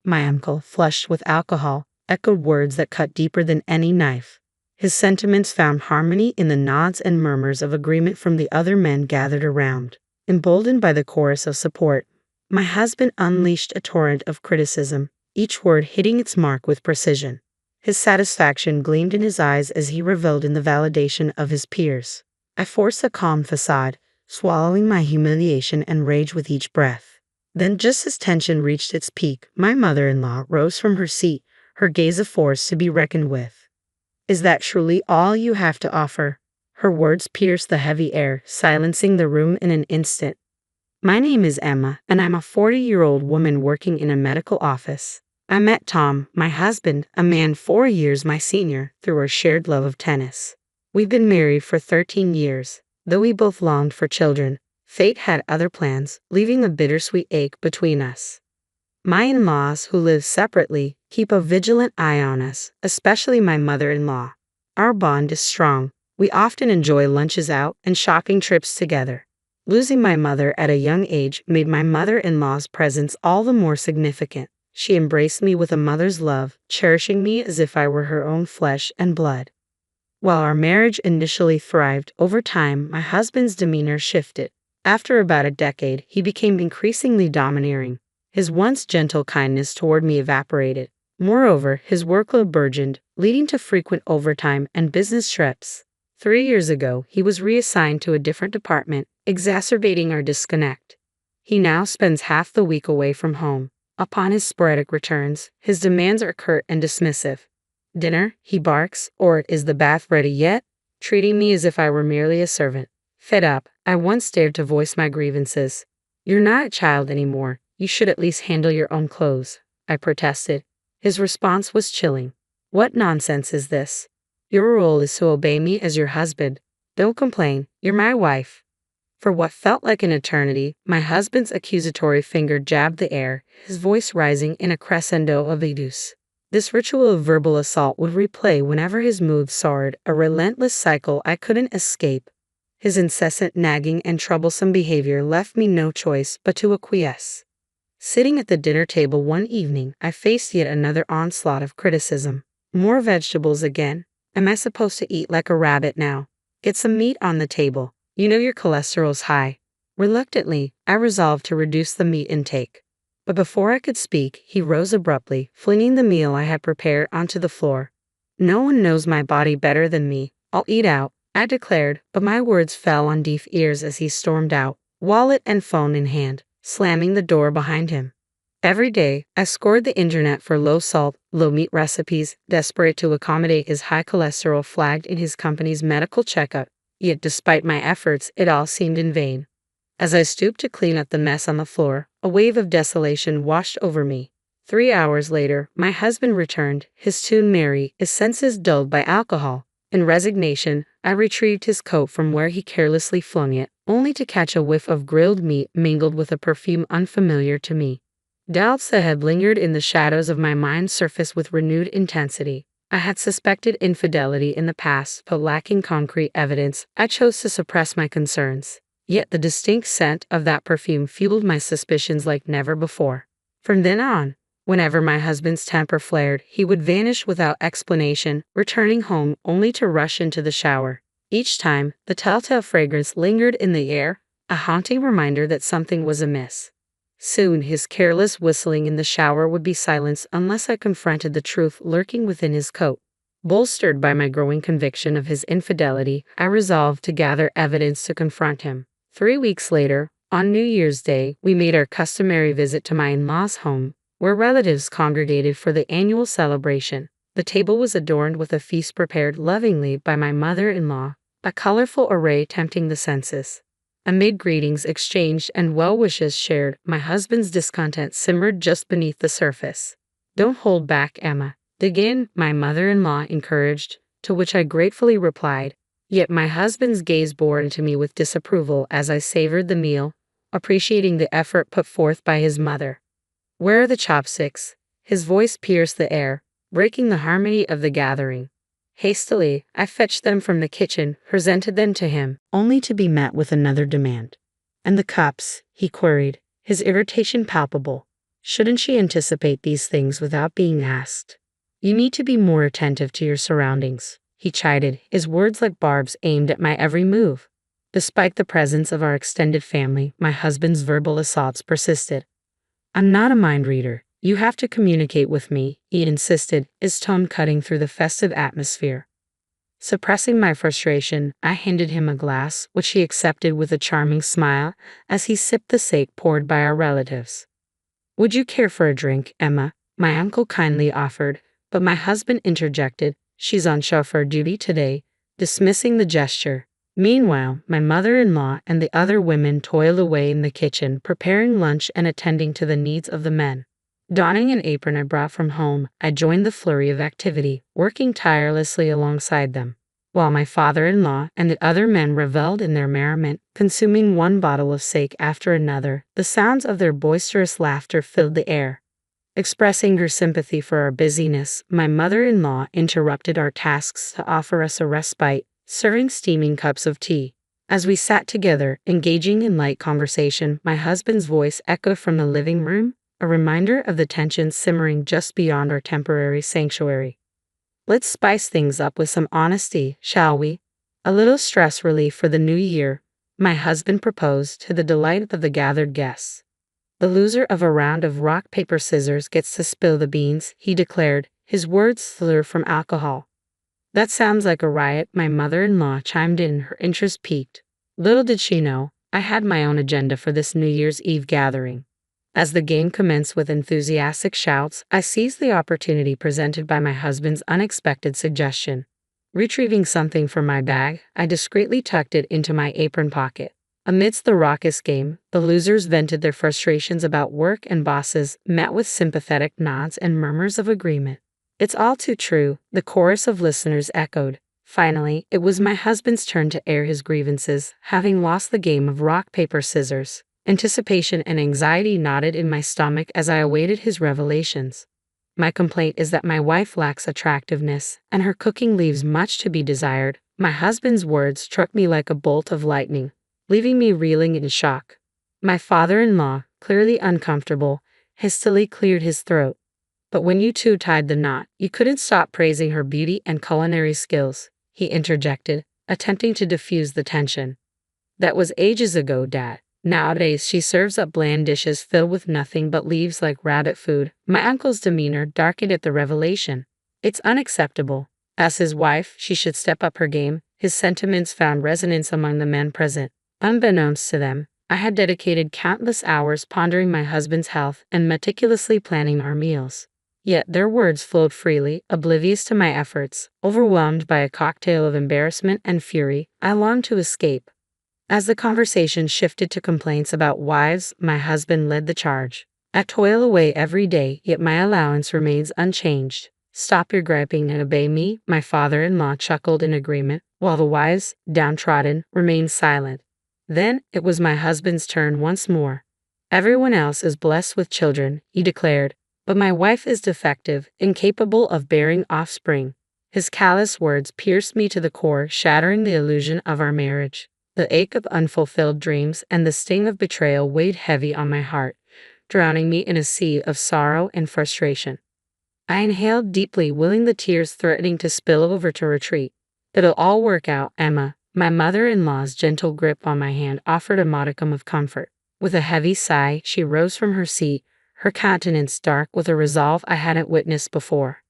My uncle, flushed with alcohol, echoed words that cut deeper than any knife. His sentiments found harmony in the nods and murmurs of agreement from the other men gathered around. Emboldened by the chorus of support, my husband unleashed a torrent of criticism, each word hitting its mark with precision. His satisfaction gleamed in his eyes as he reveled in the validation of his peers. I forced a calm facade, swallowing my humiliation and rage with each breath. Then, just as tension reached its peak, my mother-in-law rose from her seat, her gaze a force to be reckoned with. "Is that truly all you have to offer?" Her words pierced the heavy air, silencing the room in an instant. "My name is Emma, and I'm a 40-year-old woman working in a medical office. I met Tom, my husband, a man 4 years my senior, through our shared love of tennis. We've been married for 13 years. Though we both longed for children, fate had other plans, leaving a bittersweet ache between us. My in-laws, who live separately, keep a vigilant eye on us, especially my mother-in-law. Our bond is strong. We often enjoy lunches out and shopping trips together. Losing my mother at a young age made my mother-in-law's presence all the more significant. She embraced me with a mother's love, cherishing me as if I were her own flesh and blood. While our marriage initially thrived, over time, my husband's demeanor shifted. After about a decade, he became increasingly domineering. His once gentle kindness toward me evaporated. Moreover, his workload burgeoned, leading to frequent overtime and business trips. 3 years ago, he was reassigned to a different department, exacerbating our disconnect. He now spends half the week away from home. Upon his sporadic returns, his demands are curt and dismissive. "Dinner," he barks, or "Is the bath ready yet?" treating me as if I were merely a servant. Fed up, I once dared to voice my grievances. "You're not a child anymore. You should at least handle your own clothes," I protested. His response was chilling. "What nonsense is this? Your role is to obey me as your husband. Don't complain, you're my wife." For what felt like an eternity, my husband's accusatory finger jabbed the air, his voice rising in a crescendo of abuse. This ritual of verbal assault would replay whenever his mood soared, a relentless cycle I couldn't escape. His incessant nagging and troublesome behavior left me no choice but to acquiesce. Sitting at the dinner table one evening, I faced yet another onslaught of criticism. "More vegetables again? Am I supposed to eat like a rabbit now? Get some meat on the table. You know your cholesterol's high." Reluctantly, I resolved to reduce the meat intake. But before I could speak, he rose abruptly, flinging the meal I had prepared onto the floor. "No one knows my body better than me. I'll eat out," I declared, but my words fell on deaf ears as he stormed out, wallet and phone in hand, slamming the door behind him. Every day, I scoured the internet for low-salt, low-meat recipes, desperate to accommodate his high cholesterol flagged in his company's medical checkup. Yet despite my efforts, it all seemed in vain. As I stooped to clean up the mess on the floor, a wave of desolation washed over me. 3 hours later, my husband returned, his tune merry, his senses dulled by alcohol. In resignation, I retrieved his coat from where he carelessly flung it, only to catch a whiff of grilled meat mingled with a perfume unfamiliar to me. Doubts that had lingered in the shadows of my mind surfaced with renewed intensity. I had suspected infidelity in the past, but lacking concrete evidence, I chose to suppress my concerns. Yet the distinct scent of that perfume fueled my suspicions like never before. From then on, whenever my husband's temper flared, he would vanish without explanation, returning home only to rush into the shower. Each time, the telltale fragrance lingered in the air, a haunting reminder that something was amiss. Soon his careless whistling in the shower would be silenced unless I confronted the truth lurking within his coat. Bolstered by my growing conviction of his infidelity, I resolved to gather evidence to confront him. 3 weeks later, on New Year's Day, we made our customary visit to my in-laws' home, where relatives congregated for the annual celebration. The table was adorned with a feast prepared lovingly by my mother-in-law, a colorful array tempting the senses. Amid greetings exchanged and well wishes shared, my husband's discontent simmered just beneath the surface. "Don't hold back, Emma. Dig in," my mother-in-law encouraged, to which I gratefully replied. Yet my husband's gaze bored into me with disapproval as I savored the meal, appreciating the effort put forth by his mother. "Where are the chopsticks?" His voice pierced the air, breaking the harmony of the gathering. Hastily, I fetched them from the kitchen, presented them to him, only to be met with another demand. "And the cups?" he queried, his irritation palpable. Shouldn't she anticipate these things without being asked? You need to be more attentive to your surroundings, he chided, his words like barbs aimed at my every move. Despite the presence of our extended family, my husband's verbal assaults persisted. I'm not a mind reader. You have to communicate with me, he insisted, his tone cutting through the festive atmosphere. Suppressing my frustration, I handed him a glass, which he accepted with a charming smile as he sipped the sake poured by our relatives. Would you care for a drink, Emma? My uncle kindly offered, but my husband interjected, she's on chauffeur duty today, dismissing the gesture. Meanwhile, my mother-in-law and the other women toiled away in the kitchen, preparing lunch and attending to the needs of the men. Donning an apron I brought from home, I joined the flurry of activity, working tirelessly alongside them. While my father-in-law and the other men reveled in their merriment, consuming one bottle of sake after another, the sounds of their boisterous laughter filled the air. Expressing her sympathy for our busyness, my mother-in-law interrupted our tasks to offer us a respite, serving steaming cups of tea. As we sat together, engaging in light conversation, my husband's voice echoed from the living room, a reminder of the tension simmering just beyond our temporary sanctuary. Let's spice things up with some honesty, shall we? A little stress relief for the new year, my husband proposed to the delight of the gathered guests. The loser of a round of rock, paper, scissors gets to spill the beans, he declared, his words slurred from alcohol. That sounds like a riot, my mother-in-law chimed in, her interest piqued. Little did she know, I had my own agenda for this New Year's Eve gathering. As the game commenced with enthusiastic shouts, I seized the opportunity presented by my husband's unexpected suggestion. Retrieving something from my bag, I discreetly tucked it into my apron pocket. Amidst the raucous game, the losers vented their frustrations about work and bosses, met with sympathetic nods and murmurs of agreement. It's all too true, the chorus of listeners echoed. Finally, it was my husband's turn to air his grievances, having lost the game of rock, paper, scissors. Anticipation and anxiety knotted in my stomach as I awaited his revelations. My complaint is that my wife lacks attractiveness, and her cooking leaves much to be desired. My husband's words struck me like a bolt of lightning, leaving me reeling in shock. My father-in-law, clearly uncomfortable, hastily cleared his throat. But when you two tied the knot, you couldn't stop praising her beauty and culinary skills, he interjected, attempting to diffuse the tension. That was ages ago, Dad. Nowadays, she serves up bland dishes filled with nothing but leaves like rabbit food. My uncle's demeanor darkened at the revelation. It's unacceptable. As his wife, she should step up her game. His sentiments found resonance among the men present. Unbeknownst to them, I had dedicated countless hours pondering my husband's health and meticulously planning our meals. Yet their words flowed freely, oblivious to my efforts. Overwhelmed by a cocktail of embarrassment and fury, I longed to escape. As the conversation shifted to complaints about wives, my husband led the charge. I toil away every day, yet my allowance remains unchanged. Stop your griping and obey me, my father-in-law chuckled in agreement, while the wives, downtrodden, remained silent. Then it was my husband's turn once more. Everyone else is blessed with children, he declared, but my wife is defective, incapable of bearing offspring. His callous words pierced me to the core, shattering the illusion of our marriage. The ache of unfulfilled dreams and the sting of betrayal weighed heavy on my heart, drowning me in a sea of sorrow and frustration. I inhaled deeply, willing the tears threatening to spill over to retreat. It'll all work out, Emma. My mother-in-law's gentle grip on my hand offered a modicum of comfort. With a heavy sigh, she rose from her seat, her countenance dark with a resolve I hadn't witnessed before.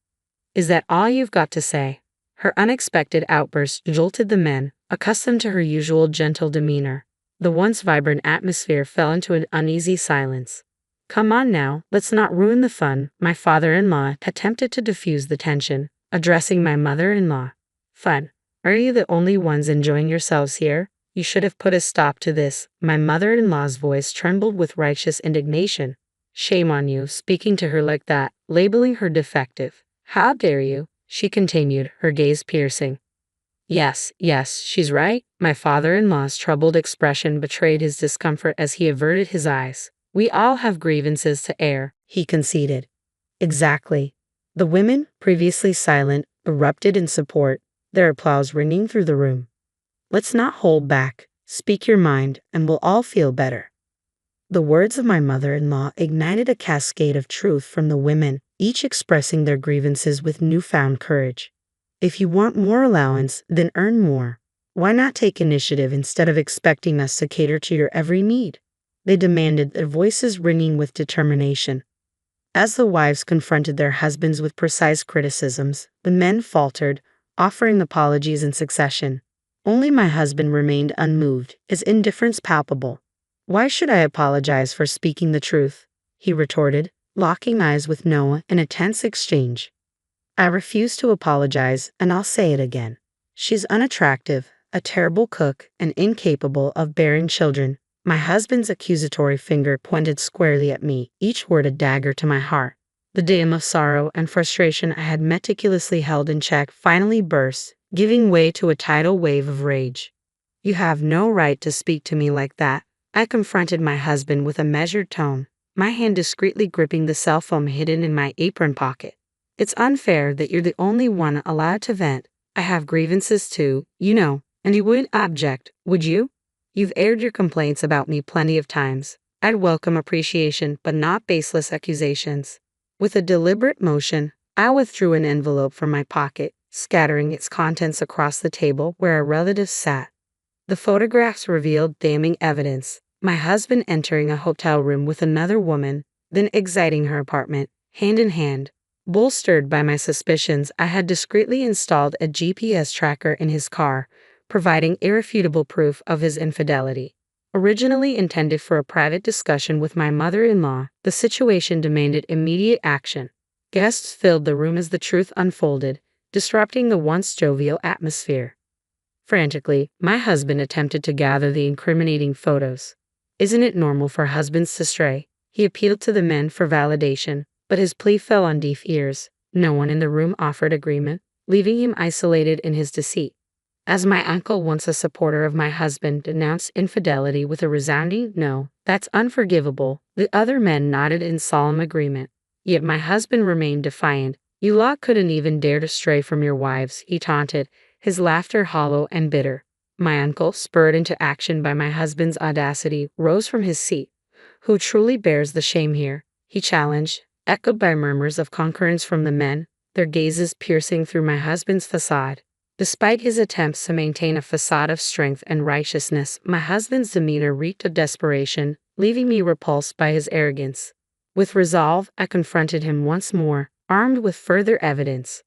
Is that all you've got to say? Her unexpected outburst jolted the men, accustomed to her usual gentle demeanor. The once vibrant atmosphere fell into an uneasy silence. Come on now, let's not ruin the fun, my father-in-law attempted to diffuse the tension, addressing my mother-in-law. Fun? Are you the only ones enjoying yourselves here? You should have put a stop to this. My mother-in-law's voice trembled with righteous indignation. Shame on you, speaking to her like that, labeling her defective. How dare you? She continued, her gaze piercing. Yes, she's right. My father-in-law's troubled expression betrayed his discomfort as he averted his eyes. We all have grievances to air, he conceded. Exactly. The women, previously silent, erupted in support, their applause ringing through the room. Let's not hold back. Speak your mind, and we'll all feel better. The words of my mother-in-law ignited a cascade of truth from the women, each expressing their grievances with newfound courage. If you want more allowance, then earn more. Why not take initiative instead of expecting us to cater to your every need? They demanded, their voices ringing with determination. As the wives confronted their husbands with precise criticisms, the men faltered, offering apologies in succession. Only my husband remained unmoved, his indifference palpable. "Why should I apologize for speaking the truth?" he retorted, locking eyes with Noah in a tense exchange. "I refuse to apologize, and I'll say it again. She's unattractive, a terrible cook, and incapable of bearing children." My husband's accusatory finger pointed squarely at me, each word a dagger to my heart. The dam of sorrow and frustration I had meticulously held in check finally burst, giving way to a tidal wave of rage. "You have no right to speak to me like that," I confronted my husband with a measured tone, my hand discreetly gripping the cell phone hidden in my apron pocket. "It's unfair that you're the only one allowed to vent. I have grievances too, you know, and you wouldn't object, would you? You've aired your complaints about me plenty of times. I'd welcome appreciation, but not baseless accusations." With a deliberate motion, I withdrew an envelope from my pocket, scattering its contents across the table where our relatives sat. The photographs revealed damning evidence: my husband entering a hotel room with another woman, then exiting her apartment, hand in hand. Bolstered by my suspicions, I had discreetly installed a GPS tracker in his car, providing irrefutable proof of his infidelity. Originally intended for a private discussion with my mother-in-law, the situation demanded immediate action. Guests filled the room as the truth unfolded, disrupting the once jovial atmosphere. Frantically, my husband attempted to gather the incriminating photos. "Isn't it normal for husbands to stray?" He appealed to the men for validation, but his plea fell on deaf ears. No one in the room offered agreement, leaving him isolated in his deceit. As my uncle, once a supporter of my husband, denounced infidelity with a resounding "No, that's unforgivable," the other men nodded in solemn agreement. Yet my husband remained defiant. "You lot couldn't even dare to stray from your wives," he taunted, his laughter hollow and bitter. My uncle, spurred into action by my husband's audacity, rose from his seat. "Who truly bears the shame here?" he challenged, echoed by murmurs of concurrence from the men, their gazes piercing through my husband's facade. Despite his attempts to maintain a facade of strength and righteousness, my husband's demeanor reeked of desperation, leaving me repulsed by his arrogance. With resolve, I confronted him once more, armed with further evidence.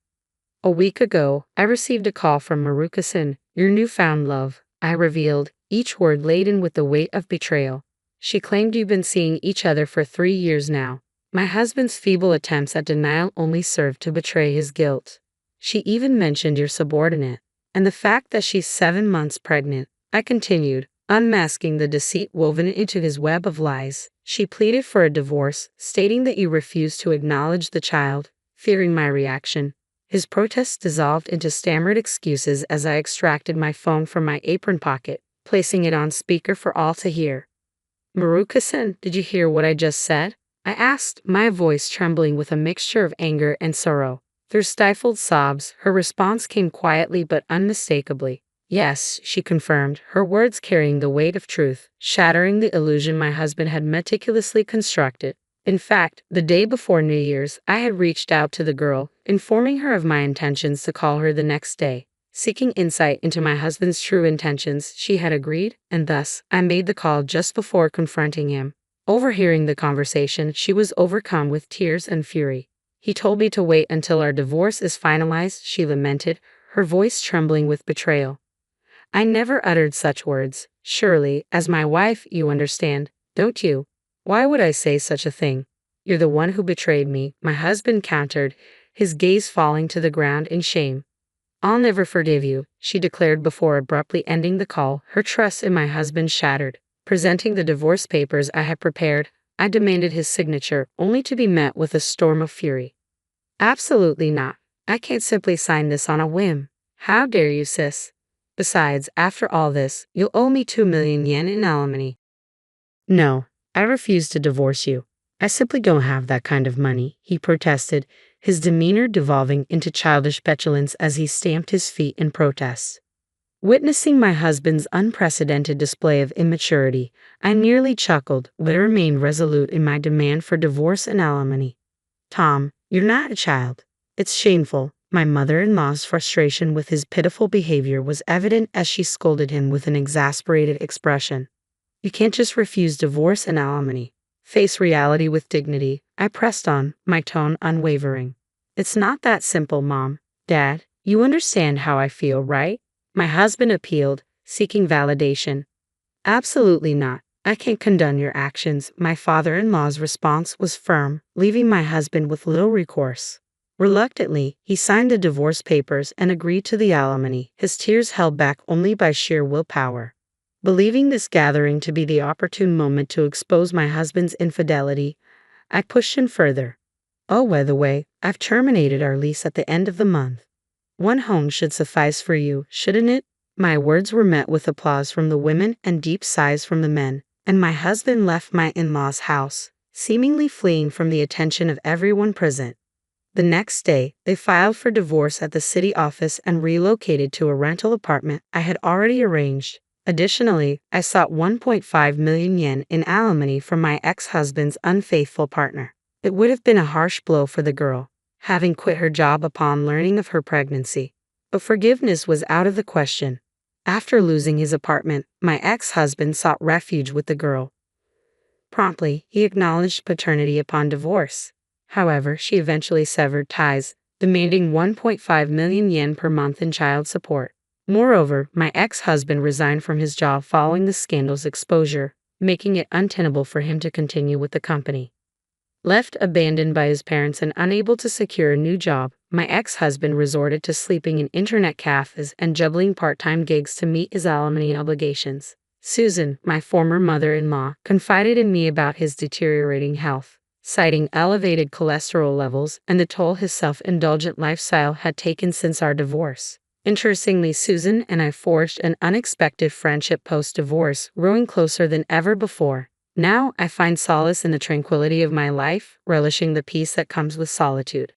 "A week ago, I received a call from Maruka-san, your newfound love," I revealed, each word laden with the weight of betrayal. "She claimed you've been seeing each other for 3 years now." My husband's feeble attempts at denial only served to betray his guilt. "She even mentioned your subordinate, and the fact that she's 7 months pregnant," I continued, unmasking the deceit woven into his web of lies. "She pleaded for a divorce, stating that you refused to acknowledge the child." Fearing my reaction, his protests dissolved into stammered excuses as I extracted my phone from my apron pocket, placing it on speaker for all to hear. "Maruka-san, did you hear what I just said?" I asked, my voice trembling with a mixture of anger and sorrow. Through stifled sobs, her response came quietly but unmistakably. "Yes," she confirmed, her words carrying the weight of truth, shattering the illusion my husband had meticulously constructed. In fact, the day before New Year's, I had reached out to the girl, informing her of my intentions to call her the next day. Seeking insight into my husband's true intentions, she had agreed, and thus, I made the call just before confronting him. Overhearing the conversation, she was overcome with tears and fury. "He told me to wait until our divorce is finalized," she lamented, her voice trembling with betrayal. "I never uttered such words. Surely, as my wife, you understand, don't you? Why would I say such a thing?" "You're the one who betrayed me," my husband countered, his gaze falling to the ground in shame. "I'll never forgive you," she declared before abruptly ending the call, her trust in my husband shattered. Presenting the divorce papers I had prepared, I demanded his signature, only to be met with a storm of fury. "Absolutely not. I can't simply sign this on a whim." "How dare you, sis? Besides, after all this, you'll owe me 2 million yen in alimony." "No, I refuse to divorce you. I simply don't have that kind of money," he protested, his demeanor devolving into childish petulance as he stamped his feet in protest. Witnessing my husband's unprecedented display of immaturity, I nearly chuckled, but remained resolute in my demand for divorce and alimony. Tom, you're not a child. It's shameful. My mother-in-law's frustration with his pitiful behavior was evident as she scolded him with an exasperated expression. You can't just refuse divorce and alimony. Face reality with dignity, I pressed on, my tone unwavering. It's not that simple, Mom. Dad, you understand how I feel, right? My husband appealed, seeking validation. Absolutely not. I can't condone your actions. My father-in-law's response was firm, leaving my husband with little recourse. Reluctantly, he signed the divorce papers and agreed to the alimony, his tears held back only by sheer willpower. Believing this gathering to be the opportune moment to expose my husband's infidelity, I pushed him further. Oh, by the way, I've terminated our lease at the end of the month. One home should suffice for you, shouldn't it? My words were met with applause from the women and deep sighs from the men, and my husband left my in-laws' house, seemingly fleeing from the attention of everyone present. The next day, they filed for divorce at the city office and relocated to a rental apartment I had already arranged. Additionally, I sought 1.5 million yen in alimony from my ex-husband's unfaithful partner. It would have been a harsh blow for the girl, having quit her job upon learning of her pregnancy. But forgiveness was out of the question. After losing his apartment, my ex-husband sought refuge with the girl. Promptly, he acknowledged paternity upon divorce. However, she eventually severed ties, demanding 1.5 million yen per month in child support. Moreover, my ex-husband resigned from his job following the scandal's exposure, making it untenable for him to continue with the company. Left abandoned by his parents and unable to secure a new job, my ex-husband resorted to sleeping in internet cafes and juggling part-time gigs to meet his alimony obligations. Susan, my former mother-in-law, confided in me about his deteriorating health, citing elevated cholesterol levels and the toll his self-indulgent lifestyle had taken since our divorce. Interestingly, Susan and I forged an unexpected friendship post-divorce, growing closer than ever before. Now I find solace in the tranquility of my life, relishing the peace that comes with solitude.